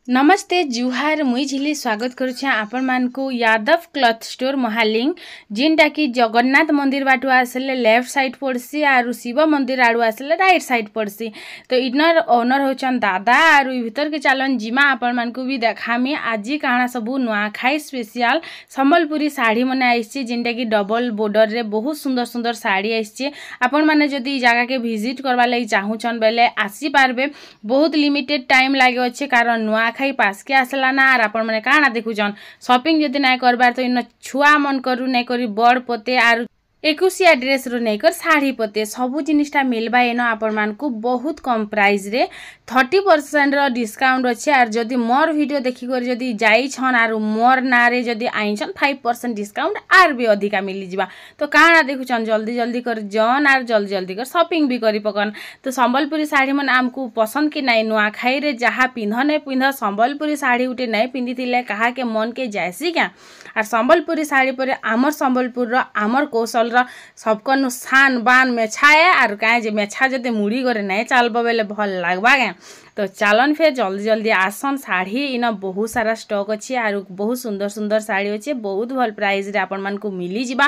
नमस्ते जुहार मुई झिली स्वागत करुछे आपण मानकु यादव क्लथ स्टोर महालिंग जिनटा कि जगन्नाथ मंदिर बाटू आसले लेफ्ट साइड पड़सी आरु शिव मंदिर आड़ू आसले राइट साइड पड़सी। तो इनर ओनर होचन दादा आरु भीतर के चालन जिमा आपण मानकु भी देखामी आज काना सबू नुआखाई स्पेशल संबलपुरी साड़ी मने आइछि जिनटा कि डबल बॉर्डर रे बहुत सुंदर सुंदर साड़ी आइछि। आपण माने जदी जगह के विजिट करबा लागि चाहुचन बेले आसी पारबे। बहुत लिमिटेड टाइम लागे अछि कारण नुआखाई पास के आसला ना आर आपण माने काना देखुचन शॉपिंग जदी नाय करबार तो इन छुआ मन करू नै करी बड़ पोते आर एकुसिया ड्रेस रो नहीं कर साड़ी पते सबू जिनिसटा मिलबा एनो आपण मानकु बहुत कम प्राइस रे 30% रो डिस्काउंट अछि। आर जदी मोर वीडियो देखि कर जदी जाई छन आर मोर ना रे जदी आई छन 5% डिस्काउंट आर भी अधिका मिली जिबा। तो काना देखुचन जल्दी जल्दी कर जन आर जल्दी जल्दी कर शॉपिंग भी करी पकन। तो संबलपुरी साड़ी मन आमकु पसंद कि नै नुआ खाई रे जहा पिंधने पिंध संबलपुरी साड़ी उठे नै पिंधिथिले कहा के मन के जायसी क्या। आर संबलपुरी साड़ी पर आमर संबलपुर रो आमर कौशल सबकनु शान बान मेछाए आर काहे जे मेछा जते मुड़ी करे नै चालबो बेले भल लागबा के। तो चालन फिर जल्दी जल्दी आसन साड़ी इन बहुत सारा स्टॉक अच्छी आर बहुत सुंदर सुंदर साड़ी अच्छे बहुत भल प्राइस रे आपण मानकु मिली जिबा।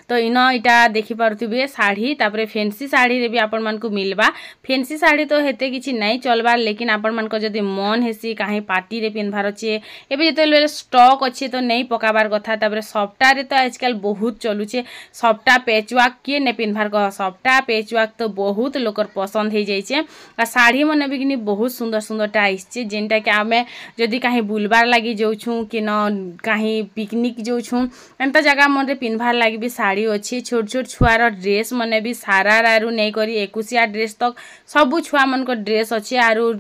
तो इन इटा देखि पारुथिबे साड़ी तापरे फैंसी साड़ी रे भी आपण मानकु मिलबा। फैंसी साड़ी तो हेते किछि नै चलबार लेकिन आपण मानको जदी मन हेसी काहे पार्टी रे पिनभार अछि एबे जते स्टॉक अछि तो नै पकाबार कथा। तापरे सफ्टा रे तो आजकल बहुत चलुछे सफ्टा पेचवाक के ने पिनभार कह सफ्टा पेचवाक तो बहुत लोकर पसंद हे जाइछे। आ साड़ी मने भी किनी बहुत सुंदर सुंदरटा आइछे जेनटा कि आमे जदी काहे बुलबार लागि जाउछु कि न काहे पिकनिक जाउछु एंता जगह मन रे पिनभार लागि भी साड़ी अछि। छोट छोट छुआर ड्रेस मने भी सारा रारू नै करी एकुसिया ड्रेस तक सबु छुआ मन को ड्रेस अछि आरु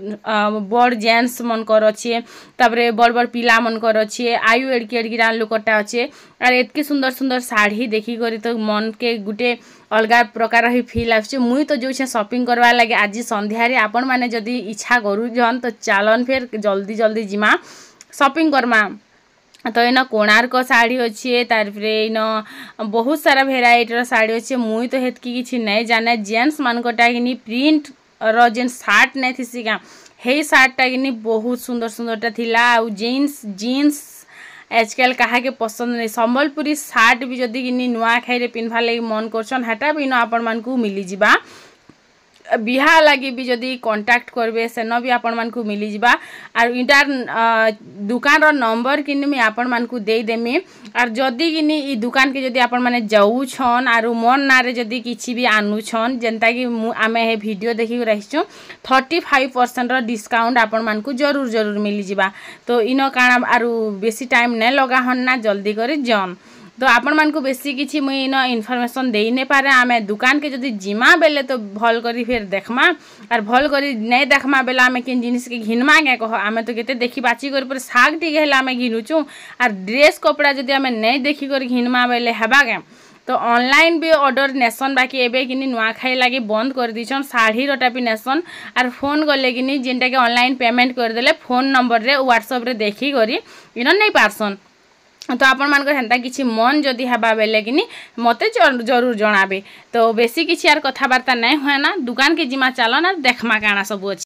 बड़ जेंट्स मन कर अछि तापरे बड़ बड़ पिला मन कर अछि आयु एडकी एडकी रान लोकटा अछि। आर एतकी सुंदर सुंदर साड़ी देखि करी तो मन के गुटे अलगा प्रकार ही फील आछे। मुई तो जो शॉपिंग करवा लगे आज संध्या रे आपण माने जदी इच्छा करू जन तो चालन फिर जल्दी जल्दी जिमा शॉपिंग करमा। तो इन कोणार्क साड़ी अच्छे तारपरे इन बहुत सारा भेराइटी रो साड़ी अच्छे मुई तो हेतकी किछि नै जाने जेंट्स मानकटा किनी प्रिंट रो जेन शर्ट नै थिसी का हे शर्टटा किनी बहुत सुंदर सुंदरटा थिला। आ जीन्स आजकल कहा के पसंद नहीं संबलपुरी शर्ट भी जदी किनी नुआ खाई रे पिनभार लागि मन करछन हेटा भी न आपण मानकु मिली जिबा। बिहा लगी भी जदी कांटेक्ट करबे सेनो भी आपण मानकु मिली जिबा। आर इंटर दुकान रो नंबर किनी मी आपण मानकु देई देमी। आर जदी किनी ई दुकान के जदी आपण माने जाऊ छन आर मन ना रे जदी किछि भी आनु छन जेंता कि आमे हे वीडियो देखि रहिछु 35% रो डिस्काउंट आपण मानकु जरूर जरूर मिली जिबा। तो इनो काना आरु बेसी टाइम नै लगा हन ना जल्दी करे जन। तो आपण मानकु बेसी किछि मुई इन इन्फॉर्मेशन देई नै पारे आमे दुकान के जदी जिमा बेले तो भल करी फिर देखमा आर भल करी नै देखमा बेला आमे किन जिनिस के घिनमा के कह आमे तो केते देखि बाची कर पर साग टी गेला आमे घिनुचु आर ड्रेस कपड़ा जदी आमे नै देखि कर घिनमा बेले हेबा के। तो ऑनलाइन भी ऑर्डर नेसन बाकी एबे किनी नुआ खाई लागि बंद कर दिछन साड़ी रोटा भी नेसन आर फोन गले किनी जेंटा के ऑनलाइन पेमेंट कर देले फोन नंबर रे व्हाट्सएप रे देखि करी इन नै पारसन। तो आपण मान को हेंता किछि मन जदी हेबा बेले किनी मते जरूर जणाबे। तो बेसी किछि यार कथा बार्ता नै होय ना दुकान के जिमा चालन आर देखमा काना सब अछि।